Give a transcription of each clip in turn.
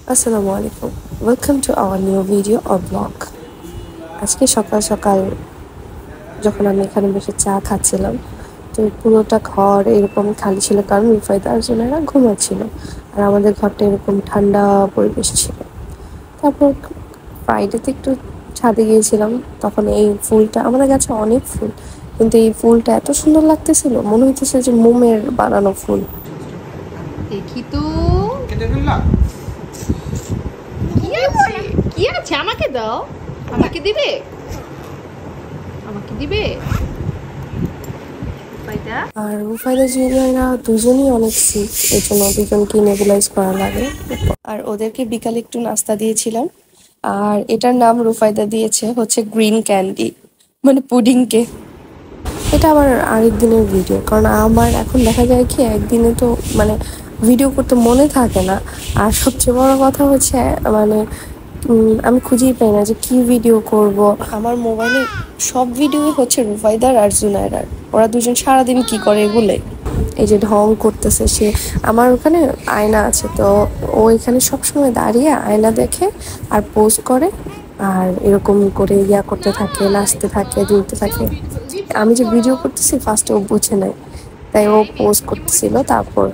Assalamu alaikum. Welcome to our new video or blog. আজকে সকাল সকাল যখন আমি এখানে বসে চা খাচ্ছিলাম, তো পুরোটা ঘর এরকম খালি ছিল কারণ রুফায়দা আর জুনাইরা ঘুমাচ্ছিল আর আমাদের ঘরটা এরকম ঠান্ডা পরিবেশ ছিল। তারপর ফ্রাইডেতে একটু ছাদে গিয়েছিলাম, তখন এই ফুলটা আমাদের গাছে অনেক ফুল, কিন্তু এই ফুলটা এত সুন্দর লাগতেছিল, মনে হইতেছে যে মোমের বানানো ফুল। দেখি তো কি আছে আমাকে দাও, আমাকে দিবে, আমাকে দিবে। আর রুফায়দা জুনিয়ররা দুজনই অনেক সিক, এই জন্য দুজনকে নেবুলাইজ করা লাগে। আর ওদেরকে বিকালে একটু নাস্তা দিয়েছিলাম, আর এটার নাম রুফায়দা দিয়েছে হচ্ছে গ্রিন ক্যান্ডি, মানে পুডিংকে। এটা আবার আরেক দিনের ভিডিও, কারণ আমার এখন দেখা যায় কি একদিনে তো মানে ভিডিও করতে মনে থাকে না। আর সবচেয়ে বড় কথা হচ্ছে মানে আমি খুঁজেই পাই না যে কি ভিডিও করব। আমার মোবাইলে সব ভিডিওই হচ্ছে রুফায়দার আর জুনায়রার, ওরা দুজন সারাদিন কি করে এগুলোই। এই যে ঢং করতেছে সে, আমার ওখানে আয়না আছে, তো ও এখানে সবসময় দাঁড়িয়ে আয়না দেখে আর পোজ করে, আর এরকম করে করতে থাকে, নাচতে থাকে, দুলতে থাকে। আমি যে ভিডিও করতেছি ফার্স্টে ও বুঝে নেয়, তাই ও পোজ করতেছিল, তারপর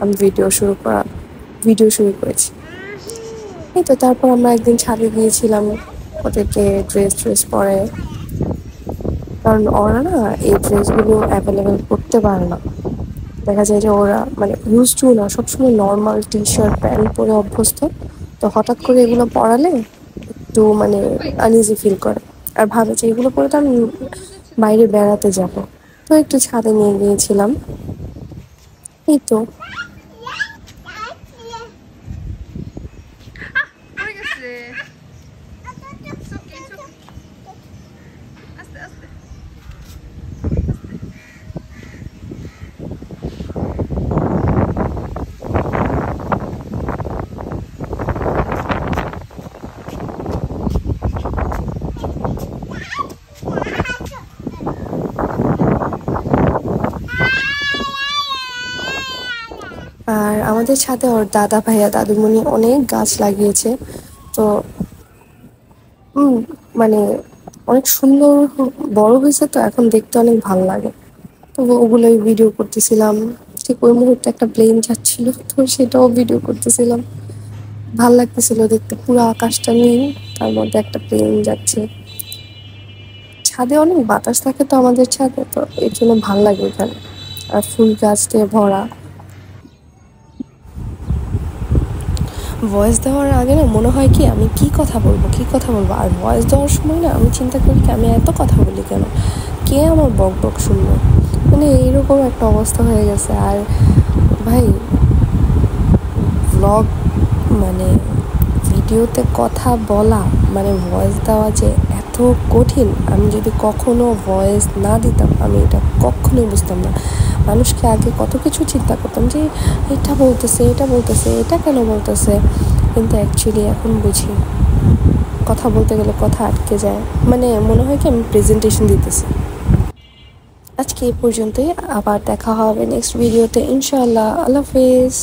আমি ভিডিও শুরু করেছি। এই তো তারপর আমরা একদিন ছাদে গিয়েছিলাম ওদেরকে ড্রেস পরে, কারণ ওরা না এই ড্রেসগুলো অ্যাভেলেবেল করতে পারে না। দেখা যায় যে ওরা মানে ইউজ টু না, সবসময় নর্মাল টি শার্ট প্যান্ট পরে অভ্যস্ত, তো হঠাৎ করে এগুলো পরালে একটু মানে আনইজি ফিল করে, আর ভাবে যে এগুলো পরে তো আমি বাইরে বেড়াতে যাব। তো একটু ছাদে নিয়ে গিয়েছিলাম। এই তো আর আমাদের ছাদে ওর দাদা ভাইয়া দাদুমণি অনেক গাছ লাগিয়েছে, তো মানে অনেক সুন্দর বড় হয়েছে, তো এখন দেখতে অনেক ভালো লাগে। তো ওগুলোই ভিডিও করতেছিলাম। ঠিক ওই মুহূর্তে একটা প্লেন যাচ্ছিল, তো সেটাও ভিডিও করতেছিলাম। ভাল লাগতেছিল দেখতে, পুরো আকাশটা নীল, তার মধ্যে একটা প্লেন যাচ্ছে। ছাদে অনেক বাতাস থাকে তো আমাদের ছাদে, তো এর জন্য ভাল লাগে এখানে, আর ফুল গাছ দিয়ে ভরা। ভয়েস দেওয়ার আগে না মনে হয় কি আমি কি কথা বলবো, আর ভয়েস দেওয়ার সময় না আমি চিন্তা করি কি আমি এত কথা বলি কেন, কে আমার বক বক শুনবে, মানে এইরকম একটা অবস্থা হয়ে গেছে। আর ভাই ব্লগ মানে ভিডিওতে কথা বলা মানে ভয়েস দেওয়া যে এত কঠিন, আমি যদি কখনো ভয়েস না দিতাম আমি এটা কখনোই বুঝতাম না। মানুষকে আগে কত কিছু চিন্তা করতাম যে এটা বলতেছে এটা কেন বলতেছে, কিন্তু অ্যাকচুয়ালি এখন বুঝি কথা বলতে গেলে কথা আটকে যায়, মানে মনে হয় কি আমি প্রেজেন্টেশন দিতেছি। আজকে এই পর্যন্তই, আবার দেখা হবে নেক্সট ভিডিওতে ইনশাআল্লাহ। আল্লাহ হাফেজ।